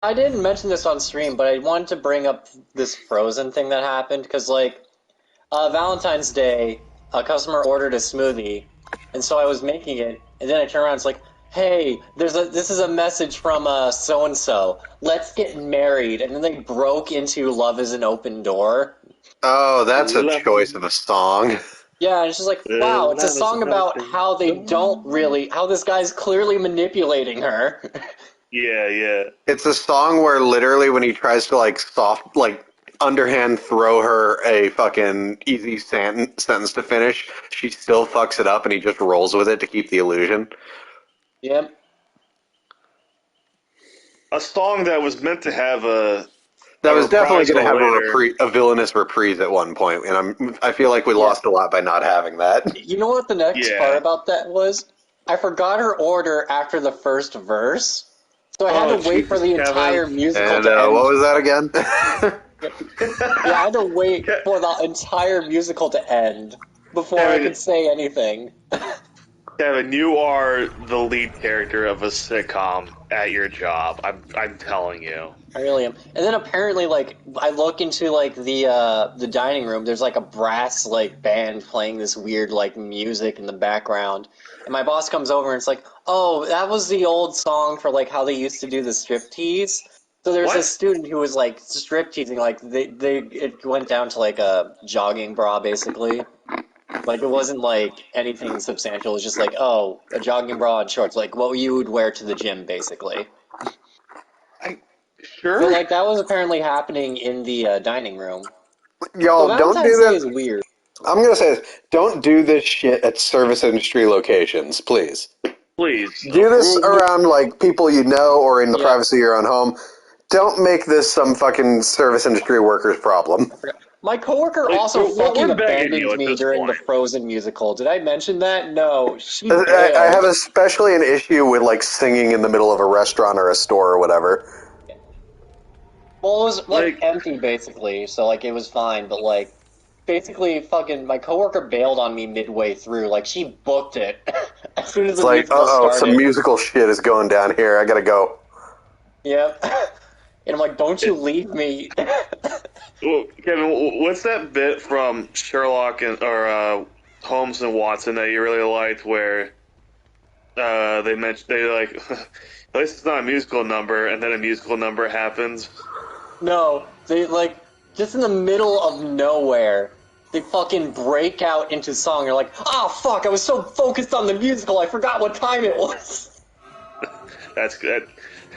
I didn't mention this on stream, but I wanted to bring up this Frozen thing that happened because, like, Valentine's Day, a customer ordered a smoothie, and so I was making it, and then I turned around and it's like, hey, this is a message from so and so. Let's get married, and then they broke into "Love Is an Open Door." Oh, that's a Love, choice of a song. Yeah, and it's just like, wow, it's a love is song an about open how they don't door. really, how this guy's clearly manipulating her. Yeah, yeah. It's a song where literally when he tries to underhand throw her a fucking easy sentence to finish, she still fucks it up and he just rolls with it to keep the illusion. Yep. A song that was meant to have a That was definitely going to reprisal have later. a villainous reprise at one point, and I feel like we Yeah. lost a lot by not having that. You know what the next part Yeah. about that was? I forgot her order after the first verse, so I had Oh, to wait for Jesus, the Kevin. entire musical And to end. what was that again? Yeah, I had to wait for the entire musical to end before I Kevin, could say anything. Kevin, you are the lead character of a sitcom at your job. I'm telling you. I really am. And then apparently, like, I look into like the dining room. There's like a brass like band playing this weird like music in the background. And my boss comes over and it's like, "Oh, that was the old song for like how they used to do the striptease." So there's What? this student who was like strip teasing, like they it went down to like a jogging bra basically. Like it wasn't like anything substantial. It was just like, oh, a jogging bra and shorts, like what you would wear to the gym basically. Sure. But like that was apparently happening in the dining room. So Y'all, don't do Valentine's Day is that. weird. I'm going to say this. Don't do this shit at service industry locations, please. Please. Do this around, like, people you know or in the Yeah, privacy of your own home. Don't make this some fucking service industry worker's problem. I forgot. My coworker Like, also fucking we're begging you abandoned at me this during the point. Frozen musical. Did I mention that? No, she I have bailed. especially an issue with, like, singing in the middle of a restaurant or a store or whatever. Well, it was like Like, empty basically, so like it was fine. But like, basically, fucking my coworker bailed on me midway through. Like she booked it as soon as It's the like, musical uh-oh, some started. musical shit is going down here. I gotta go. Yep. And I'm like, don't you leave me. well, Kevin, what's that bit from Sherlock and or Holmes and Watson that you really liked, where they mentioned they like at least it's not a musical number, and then a musical number happens. No, they like just in the middle of nowhere, they fucking break out into song. You're like, oh fuck, I was so focused on the musical, I forgot what time it was. That's good.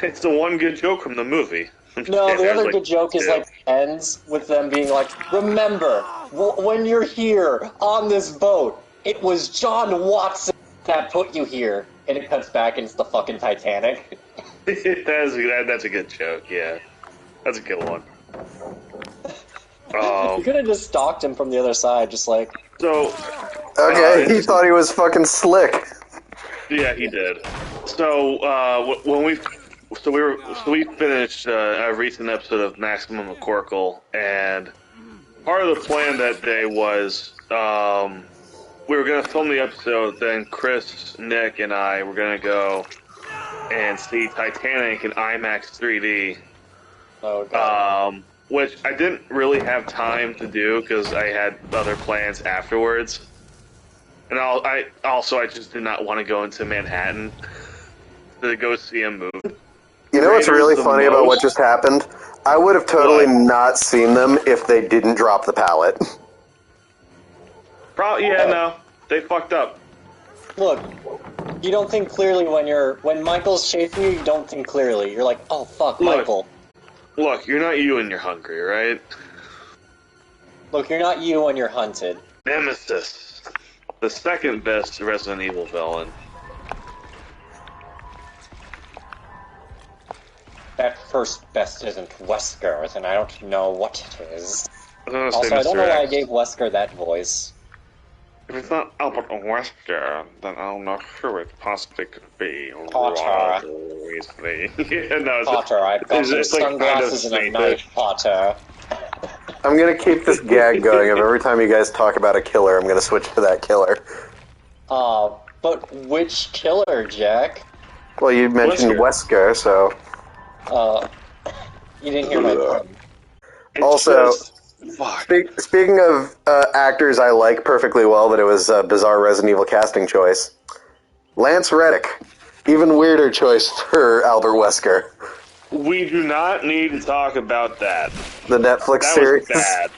It's the one good joke from the movie. No, the There's other like good joke is two. like ends with them being like, remember, when you're here on this boat, it was John Watson that put you here, and it cuts back into the fucking Titanic. That's a good joke. Yeah, that's a good one. You could have just stalked him from the other side, just like, So Okay, he thought he was fucking slick. yeah, he did. So when we finished a recent episode of Maximum McCorkle, and part of the plan that day was we were gonna film the episode. Then Chris, Nick, and I were gonna go and see Titanic in IMAX 3D. oh god. Which I didn't really have time to do because I had other plans afterwards. And I just did not want to go into Manhattan to go see a movie. You know what's Raiders really the funny about what most- just happened? I would have totally What? not seen them if they didn't drop the pallet. Probably, yeah, no, they fucked up. Look, you don't think clearly when Michael's chasing you. You don't think clearly. You're like, oh fuck, Look. Michael. Look, you're not you when you're hungry, right? Look, you're not you when you're hunted. Nemesis, the second best Resident Evil villain. That first best isn't Wesker, and I don't know what it is. I was gonna Also, say I don't know Mr. why I X. gave Wesker that voice. If it's not Albert Wesker, then I don't know who it possibly could be. Potter. Obviously. Yeah, no, Potter, I've got some it's like sunglasses kind of and a knife, Potter. I'm gonna keep this gag going. If every time you guys talk about a killer, I'm gonna switch to that killer. But which killer, Jack? Well, you mentioned Wesker, so... You didn't hear my pun. It's Also, just, fuck. speaking of actors I like perfectly well, but it was a bizarre Resident Evil casting choice. Lance Reddick. Even weirder choice for Albert Wesker. We do not need to talk about that. The Netflix That series. was bad.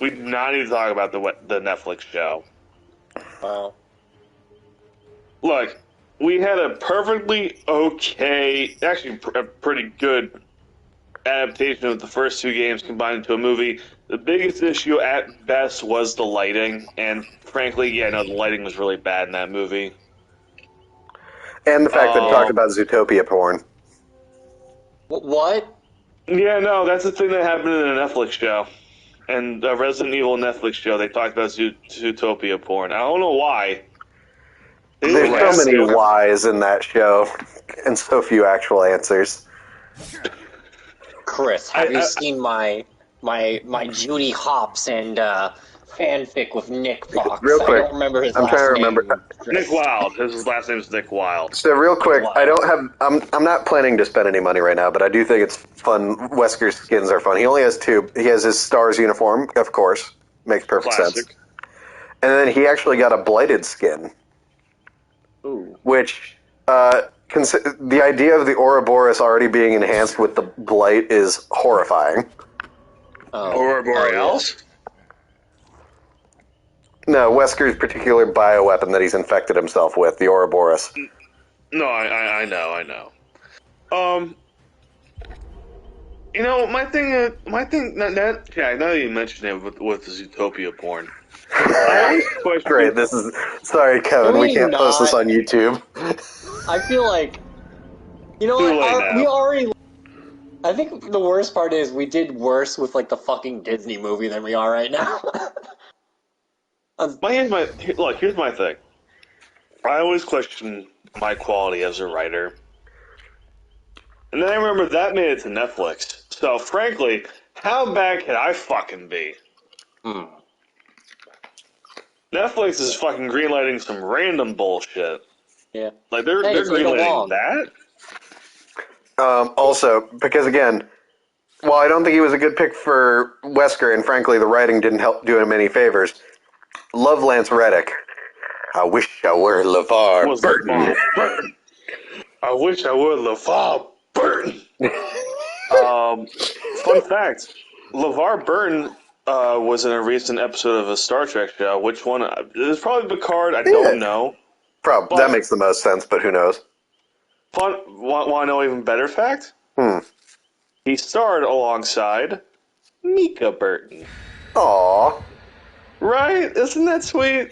We do not need to talk about the Netflix show. Wow. Look, we had a perfectly okay, actually a pretty good adaptation of the first two games combined into a movie. The biggest issue at best was the lighting, and frankly, yeah, no, the lighting was really bad in that movie. And the fact that it talked about Zootopia porn. What? Yeah, no, that's the thing that happened in a Netflix show. And the Resident Evil Netflix show, they talked about Zootopia porn. I don't know why. There's so many whys in that show, and so few actual answers. Chris, have you seen my Judy Hopps and fanfic with Nick Fox? Real quick, I don't remember his I'm last trying to name. remember. Nick Wilde. His last name is Nick Wilde. So real quick, I don't have. I'm not planning to spend any money right now, but I do think it's fun. Wesker's skins are fun. He only has two. He has his Stars uniform, of course, makes perfect sense. And then he actually got a blighted skin, which the idea of the Ouroboros already being enhanced with the blight is horrifying. Ouroboros? No, Wesker's particular bioweapon that he's infected himself with, the Ouroboros. No, I know. You know, my thing, Jack, now that you mentioned it with the Zootopia porn, I always question... Great, this is... Sorry, Kevin, we can't post this on YouTube. I feel like... You know what? We already... I think the worst part is we did worse with, like, the fucking Disney movie than we are right now. Here's my thing. I always question my quality as a writer. And then I remember that made it to Netflix. So, frankly, how bad can I fucking be? Netflix is fucking greenlighting some random bullshit. Yeah. Like, they're greenlighting that? Also, because again, while I don't think he was a good pick for Wesker, and frankly, the writing didn't help do him any favors, love Lance Reddick. I wish I were LeVar Burton. I wish I were LeVar Burton. Fun fact, LeVar Burton was in a recent episode of a Star Trek show. Which one? It was probably Picard. I don't know. That makes the most sense, but who knows? Want to know even better fact? He starred alongside Mika Burton. Aww. Right? Isn't that sweet?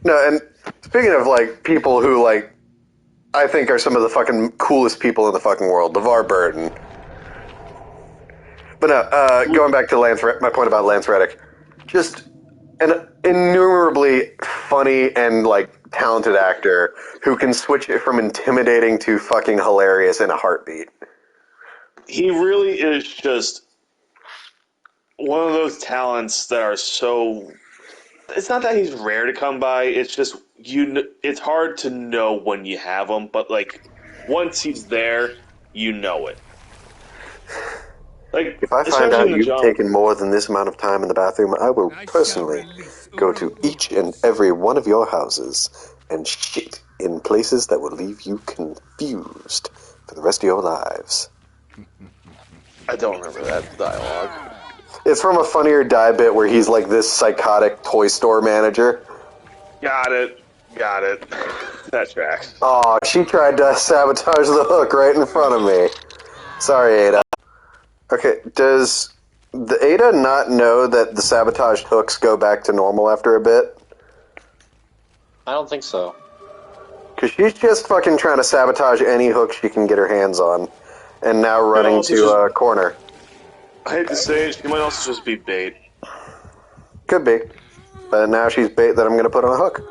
No, and speaking of, like, people who, like, I think are some of the fucking coolest people in the fucking world, LeVar Burton. But no, going back to my point about Lance Reddick, just an innumerably funny and, like, talented actor who can switch it from intimidating to fucking hilarious in a heartbeat. He really is just one of those talents that are so... It's not that he's rare to come by, it's just, it's hard to know when you have him, but, like, once he's there, you know it. Like, if I find out you've taken more than this amount of time in the bathroom, I will personally go to each and every one of your houses and shit in places that will leave you confused for the rest of your lives. I don't remember that dialogue. It's from a Funny or Die bit where he's like this psychotic toy store manager. Got it. That tracks. Aw, she tried to sabotage the hook right in front of me. Sorry, Ada. Okay, does the Ada not know that the sabotaged hooks go back to normal after a bit? I don't think so. Because she's just fucking trying to sabotage any hook she can get her hands on, and now running to a corner. I hate to say it, she might also just be bait. Could be. But now she's bait that I'm going to put on a hook.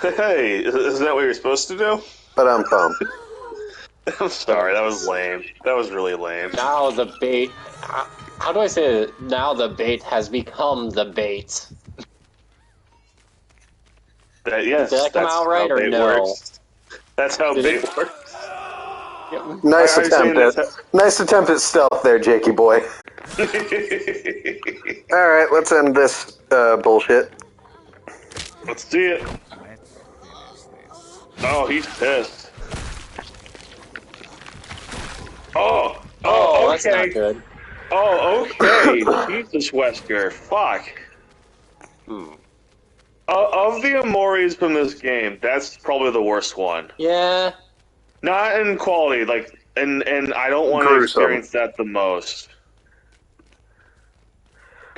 Hey, isn't that what you're supposed to do? But I'm bummed. I'm sorry, that was lame. That was really lame. Now the bait... How do I say it? Now the bait has become the bait. Yes, did that come out right or no? Works. That's how bait works. Nice Are you saying nice attempt at stealth there, Jakey boy. All right, let's end this bullshit. Let's see it. Oh, he's pissed. Oh, That's not okay. good. Oh, okay. Jesus, Wesker. Fuck. Of the Amoris from this game, that's probably the worst one. Yeah. Not in quality, like, and I don't want to experience that the most.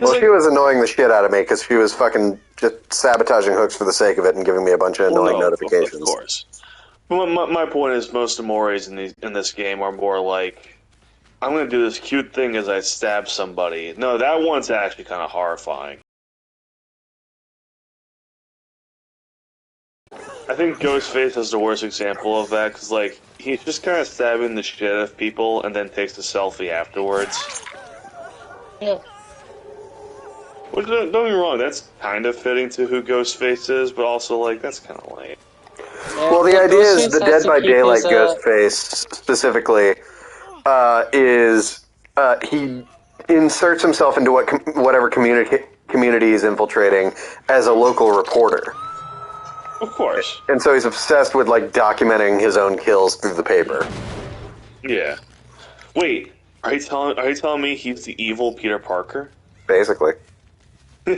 Well, she was annoying the shit out of me because she was fucking just sabotaging hooks for the sake of it and giving me a bunch of annoying notifications. Of course. Well, my point is, most Amoris in this game are more like, I'm going to do this cute thing as I stab somebody. No, that one's actually kind of horrifying. I think Ghostface is the worst example of that, because, like, he's just kind of stabbing the shit out of people and then takes a selfie afterwards. Yeah. Which, don't get me wrong, that's kind of fitting to who Ghostface is, but also, like, that's kind of lame. Yeah, well, the idea is the Dead by Daylight his, Ghostface, specifically, he inserts himself into whatever community he's infiltrating as a local reporter. Of course. And so he's obsessed with, like, documenting his own kills through the paper. Yeah. Wait, are you telling me he's the evil Peter Parker? Basically. He's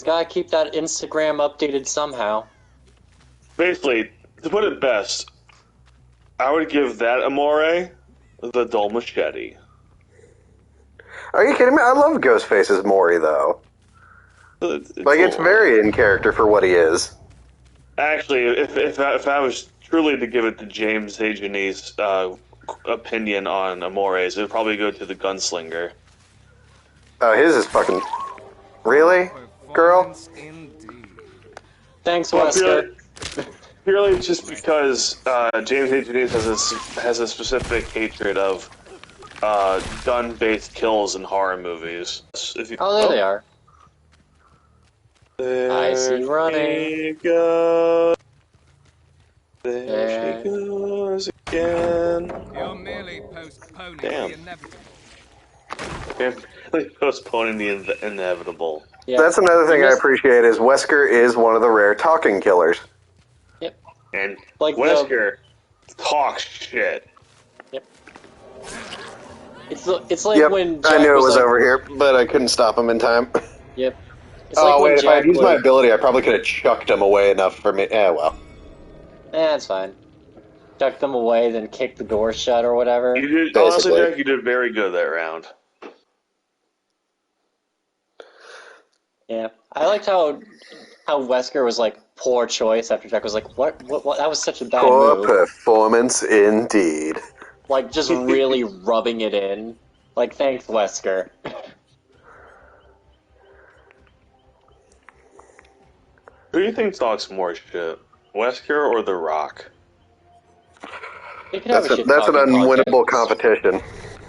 got to keep that Instagram updated somehow. Basically, to put it best, I would give that Amore the dull machete. Are you kidding me? I love Ghostface's Mori, though. It's very in character for what he is. Actually, if I was truly to give it to James Ajani's opinion on Amores, it would probably go to the Gunslinger. Oh, his is fucking... Really? Girl? Thanks, Wesker. Purely just because James Ajani has a specific hatred of gun-based kills in horror movies. There they are. I see running. There she goes again. You're merely postponing Damn. the inevitable. You're postponing the inevitable. Yeah. That's another thing I appreciate is Wesker is one of the rare talking killers. Yep. And Like Wesker talks shit. Yep. It's like when Jack I knew it was like, over here, but I couldn't stop him in time. Yep. It's Oh, like wait, if I had Jack used my would- ability, I probably could have chucked him away enough for me. Well. That's fine. Chuck them away, then kick the door shut or whatever. You did, Basically. honestly, Jack, you did very good that round. Yeah. I liked how Wesker was like, poor choice after Jack was like, what? That was such a bad Poor move. performance indeed. Like, just really rubbing it in. Like, thanks, Wesker. Who do you think talks more shit? Wesker or The Rock? They could have That's a an shit-talking unwinnable podcast. competition.